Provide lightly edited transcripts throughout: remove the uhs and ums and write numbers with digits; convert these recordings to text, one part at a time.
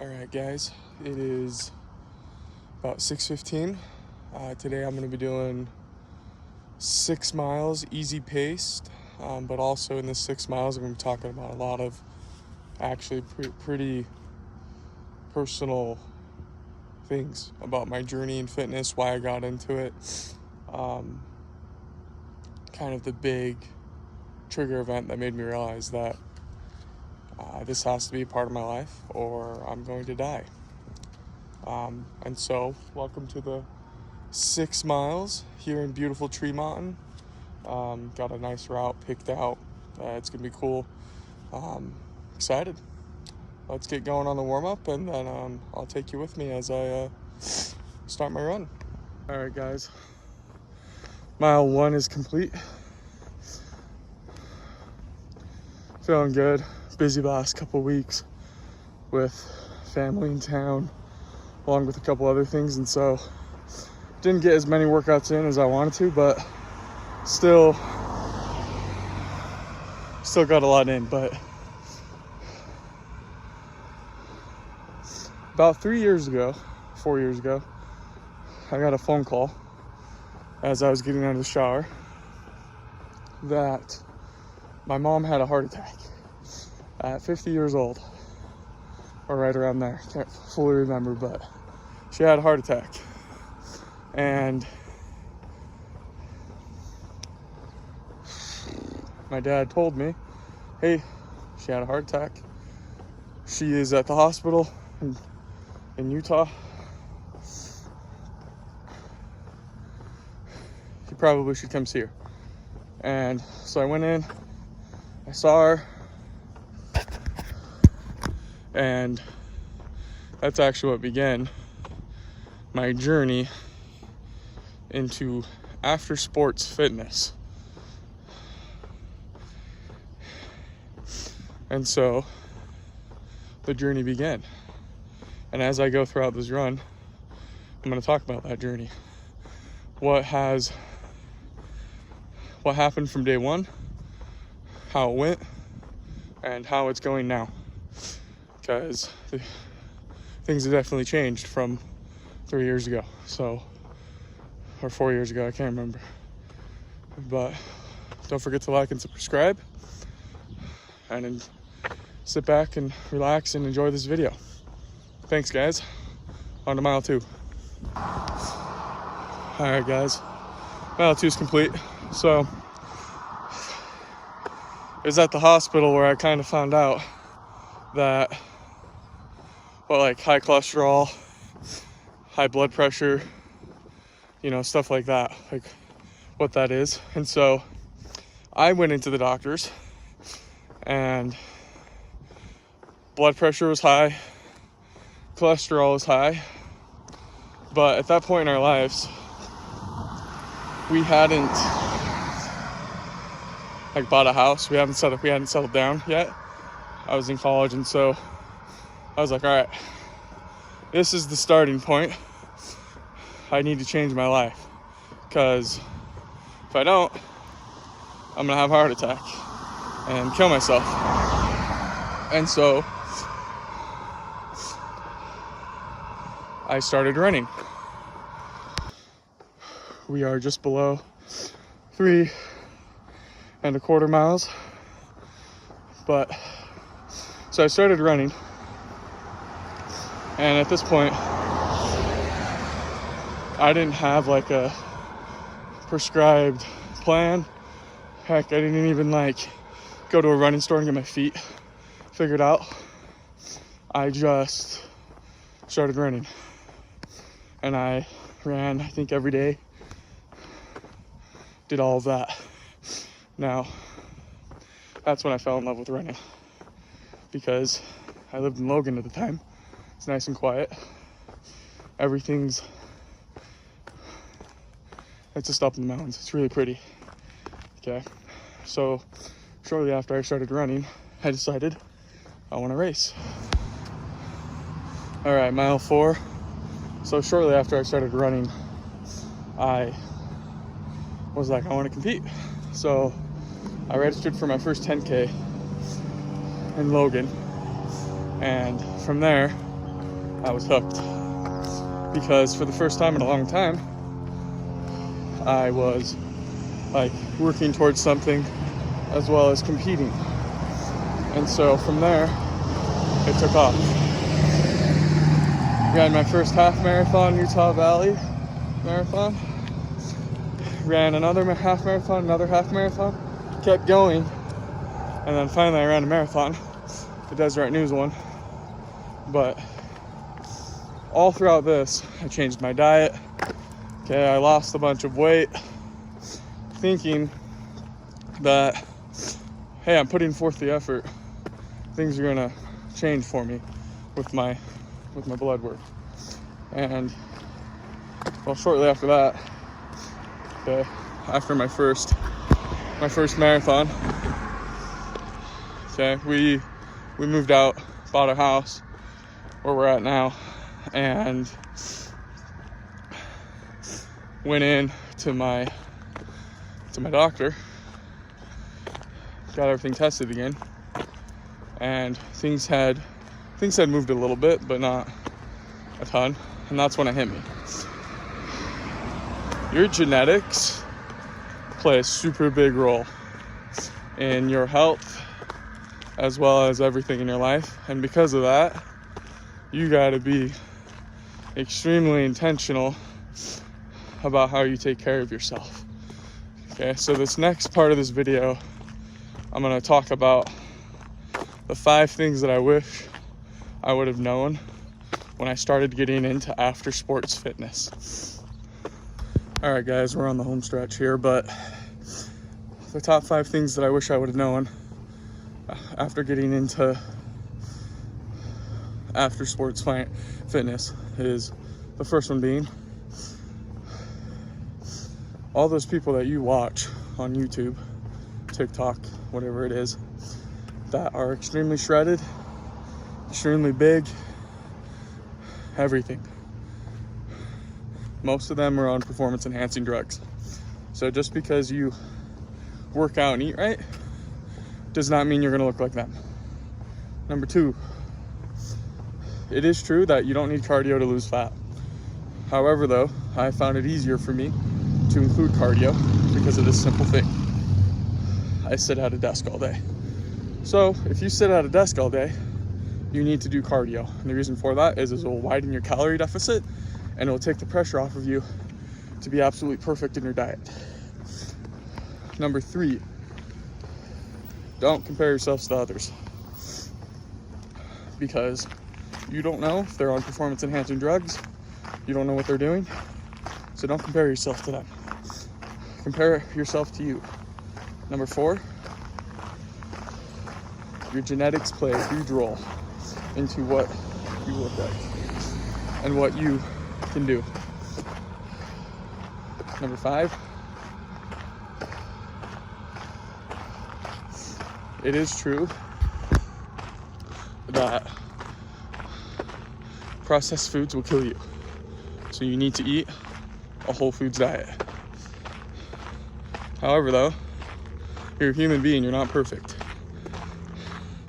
All right, guys, it is about 6:15. Today I'm going to be doing 6 miles, easy paced, but also in this 6 miles I'm going to be talking about a lot of actually pretty personal things about my journey in fitness, why I got into it, kind of the big trigger event that made me realize that this has to be a part of my life or I'm going to die. And so, welcome to the 6 miles here in beautiful Tree Mountain. Got a nice route picked out. It's gonna be cool. Excited. Let's get going on the warm-up, and then I'll take you with me as I start my run. All right, guys. Mile 1 is complete. Feeling good. Busy the last couple weeks with family in town, along with a couple other things, and so didn't get as many workouts in as I wanted to, but still got a lot in. But about 4 years ago, I got a phone call as I was getting out of the shower that my mom had a heart attack at 50 years old, or right around there. Can't fully remember, but she had a heart attack. And my dad told me, hey, she had a heart attack. She is at the hospital in Utah. You probably should come see her. And so I went in, I saw her, and that's actually what began my journey into after sports fitness. And so the journey began. And as I go throughout this run, I'm going to talk about that journey. What happened from day one, how it went, and how it's going now. Because things have definitely changed from 3 years ago, or 4 years ago, I can't remember. But don't forget to like and subscribe, and then sit back and relax and enjoy this video. Thanks, guys. On to mile 2. All right, guys, mile 2 is complete. So it was at the hospital where I kind of found out that high cholesterol, high blood pressure, stuff like that, like what that is. And so I went into the doctors, and blood pressure was high, cholesterol was high. But at that point in our lives, we hadn't bought a house. We hadn't settled down yet. I was in college, and so I was like, all right, this is the starting point. I need to change my life, because if I don't, I'm gonna have a heart attack and kill myself. And so I started running. We are just below 3.25 miles. But so I started running, and at this point I didn't have a prescribed plan. Heck, I didn't even go to a running store and get my feet figured out. I just started running, and I ran, I think, every day. Did all of that. Now, that's when I fell in love with running, because I lived in Logan at the time. It's nice and quiet. It's just up in the mountains. It's really pretty. Okay. So shortly after I started running, I decided I want to race. All right, mile 4. So shortly after I started running, I was like, I want to compete. So I registered for my first 10K in Logan, and from there I was hooked. Because for the first time in a long time, I was like working towards something as well as competing. And so from there, it took off. Ran my first half marathon, Utah Valley Marathon. Ran another half marathon, kept going. And then finally I ran a marathon, the Deseret News one. But all throughout this, I changed my diet. Okay, I lost a bunch of weight, thinking that, hey, I'm putting forth the effort. Things are gonna change for me with my blood work. And well, shortly after that, okay, after my first marathon, okay, we moved out, bought a house where we're at now, and went in to my doctor, got everything tested again, and things had moved a little bit, but not a ton. And that's when it hit me. Your genetics play a super big role in your health as well as everything in your life. And because of that, you gotta be extremely intentional about how you take care of yourself. Okay, so this next part of this video, I'm gonna talk about the 5 things that I wish I would have known when I started getting into after sports fitness. All right, guys, we're on the home stretch here, but the top 5 things that I wish I would have known after getting into after sports fitness is the first one being all those people that you watch on YouTube, TikTok, whatever it is, that are extremely shredded, extremely big, everything. Most of them are on performance enhancing drugs. So just because you work out and eat right does not mean you're gonna look like them. Number 2, it is true that you don't need cardio to lose fat. However, though, I found it easier for me to include cardio because of this simple thing. I sit at a desk all day. So if you sit at a desk all day, you need to do cardio. And the reason for that is it will widen your calorie deficit and it will take the pressure off of you to be absolutely perfect in your diet. Number 3, don't compare yourselves to others, because you don't know if they're on performance enhancing drugs. You don't know what they're doing. So don't compare yourself to them. Compare yourself to you. Number 4, your genetics play a huge role into what you look like and what you can do. Number 5, it is true that processed foods will kill you. So you need to eat a whole foods diet. However, though, you're a human being, you're not perfect.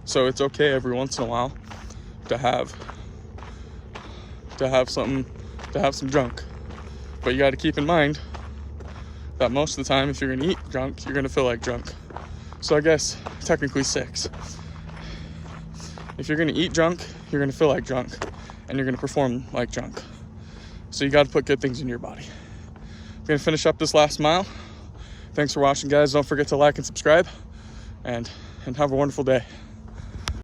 So it's okay every once in a while to have some junk. But you got to keep in mind that most of the time, if you're gonna eat junk, you're gonna feel like junk. So I guess technically 6. If you're gonna eat junk, you're gonna feel like junk, and you're gonna perform like junk. So you got to put good things in your body. I'm gonna finish up this last mile. Thanks for watching, guys. Don't forget to like and subscribe, and have a wonderful day.